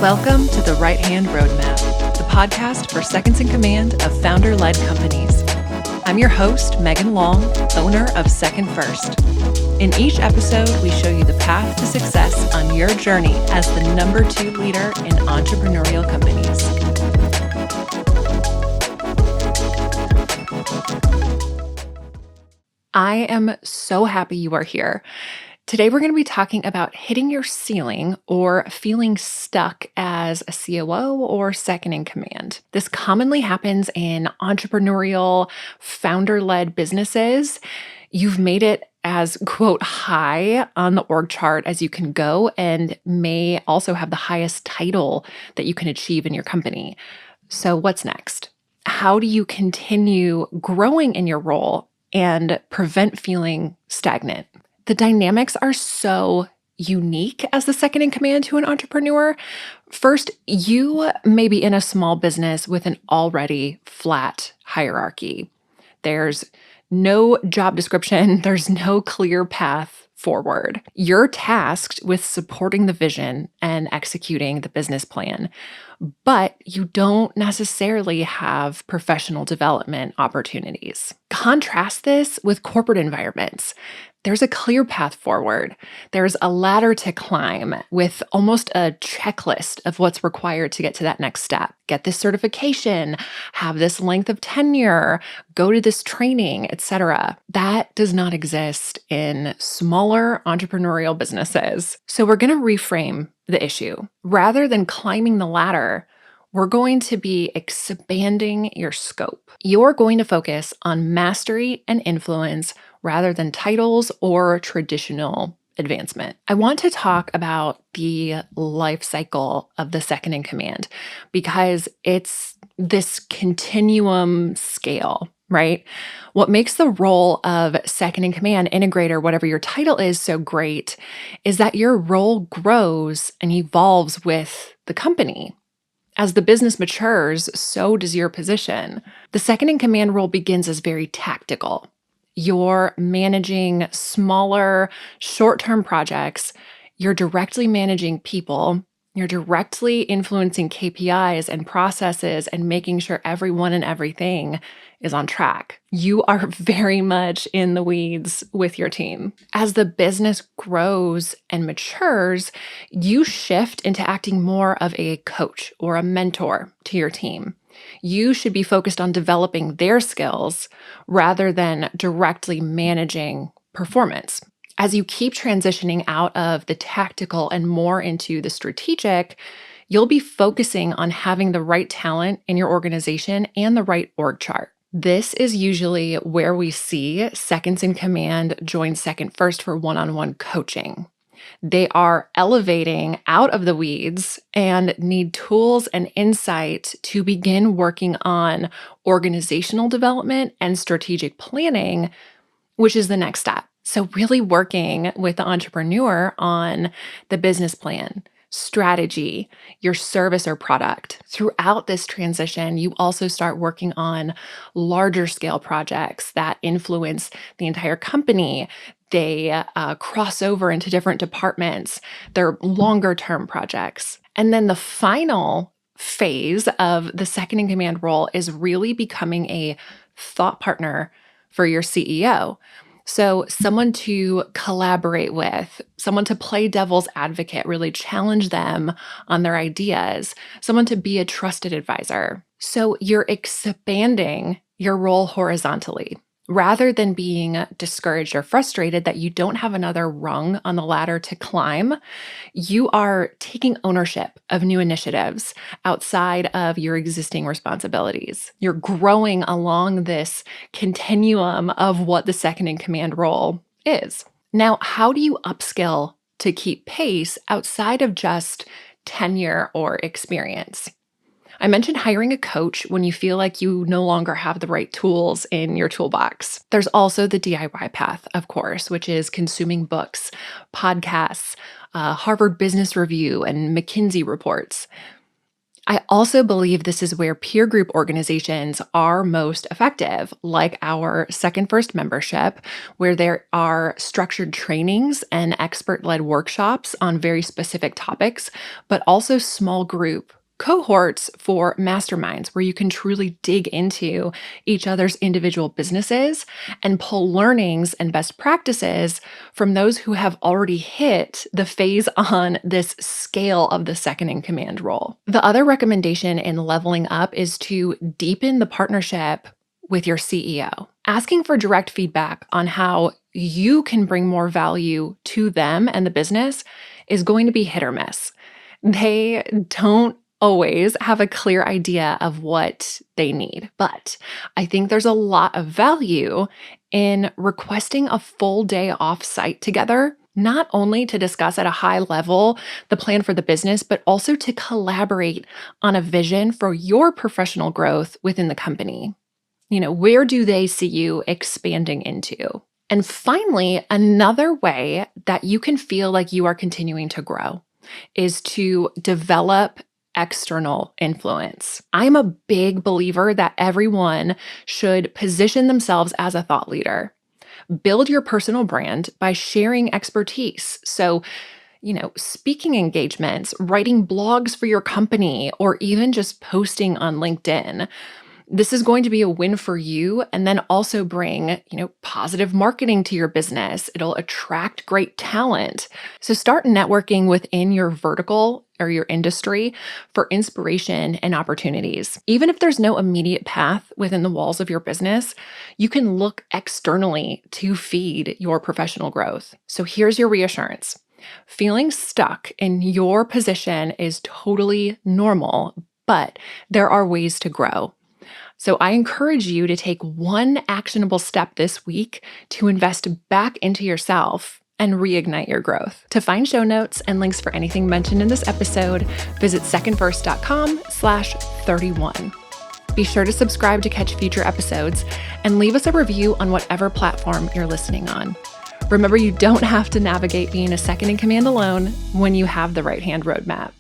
Welcome to the Right Hand Roadmap, the podcast for seconds in command of founder-led companies. I'm your host, Megan Long, owner of Second First. In each episode, we show you the path to success on your journey as the #2 leader in entrepreneurial companies. I am so happy you are here. Today, we're going to be talking about hitting your ceiling or feeling stuck as a COO or second in command. This commonly happens in entrepreneurial, founder-led businesses. You've made it as, quote, high on the org chart as you can go and may also have the highest title that you can achieve in your company. So what's next? How do you continue growing in your role and prevent feeling stagnant? The dynamics are so unique as the second in command to an entrepreneur. First, you may be in a small business with an already flat hierarchy. There's no job description. There's no clear path forward. You're tasked with supporting the vision and executing the business plan, but you don't necessarily have professional development opportunities. Contrast this with corporate environments. There's a clear path forward. There's a ladder to climb with almost a checklist of what's required to get to that next step. Get this certification, have this length of tenure, go to this training, etc. That does not exist in smaller entrepreneurial businesses. So we're going to reframe the issue. Rather than climbing the ladder, we're going to be expanding your scope. You're going to focus on mastery and influence rather than titles or traditional advancement. I want to talk about the life cycle of the second in command because it's this continuum scale, right? What makes the role of second in command, integrator, whatever your title is, so great is that your role grows and evolves with the company. As the business matures, so does your position. The second in command role begins as very tactical. You're managing smaller, short-term projects. You're directly managing people. You're directly influencing KPIs and processes and making sure everyone and everything is on track. You are very much in the weeds with your team. As the business grows and matures, you shift into acting more of a coach or a mentor to your team. You should be focused on developing their skills rather than directly managing performance. As you keep transitioning out of the tactical and more into the strategic, you'll be focusing on having the right talent in your organization and the right org chart. This is usually where we see seconds in command join Second First for one-on-one coaching. They are elevating out of the weeds and need tools and insight to begin working on organizational development and strategic planning, which is the next step. So really working with the entrepreneur on the business plan, strategy, your service or product. Throughout this transition, you also start working on larger scale projects that influence the entire company. They cross over into different departments. They're longer term projects. And then the final phase of the second in command role is really becoming a thought partner for your CEO. So someone to collaborate with, someone to play devil's advocate, really challenge them on their ideas, someone to be a trusted advisor. So you're expanding your role horizontally. Rather than being discouraged or frustrated that you don't have another rung on the ladder to climb, you are taking ownership of new initiatives outside of your existing responsibilities. You're growing along this continuum of what the second in command role is. Now, how do you upskill to keep pace outside of just tenure or experience? I mentioned hiring a coach when you feel like you no longer have the right tools in your toolbox. There's also the DIY path, of course, which is consuming books, podcasts, Harvard Business Review, and McKinsey reports. I also believe this is where peer group organizations are most effective, like our Second First membership, where there are structured trainings and expert-led workshops on very specific topics, but also small group cohorts for masterminds where you can truly dig into each other's individual businesses and pull learnings and best practices from those who have already hit the phase on this scale of the second in command role. The other recommendation in leveling up is to deepen the partnership with your CEO. Asking for direct feedback on how you can bring more value to them and the business is going to be hit or miss. They don't always have a clear idea of what they need. But I think there's a lot of value in requesting a full day offsite together, not only to discuss at a high level the plan for the business, but also to collaborate on a vision for your professional growth within the company. Where do they see you expanding into? And finally, another way that you can feel like you are continuing to grow is to develop external influence. I'm a big believer that everyone should position themselves as a thought leader. Build your personal brand by sharing expertise. So, speaking engagements, writing blogs for your company, or even just posting on LinkedIn. This is going to be a win for you and then also bring, positive marketing to your business. It'll attract great talent. So start networking within your vertical or your industry for inspiration and opportunities. Even if there's no immediate path within the walls of your business, you can look externally to feed your professional growth. So here's your reassurance. Feeling stuck in your position is totally normal, but there are ways to grow. So I encourage you to take one actionable step this week to invest back into yourself and reignite your growth. To find show notes and links for anything mentioned in this episode, visit secondfirst.com/31. Be sure to subscribe to catch future episodes and leave us a review on whatever platform you're listening on. Remember, you don't have to navigate being a second in command alone when you have the right hand roadmap.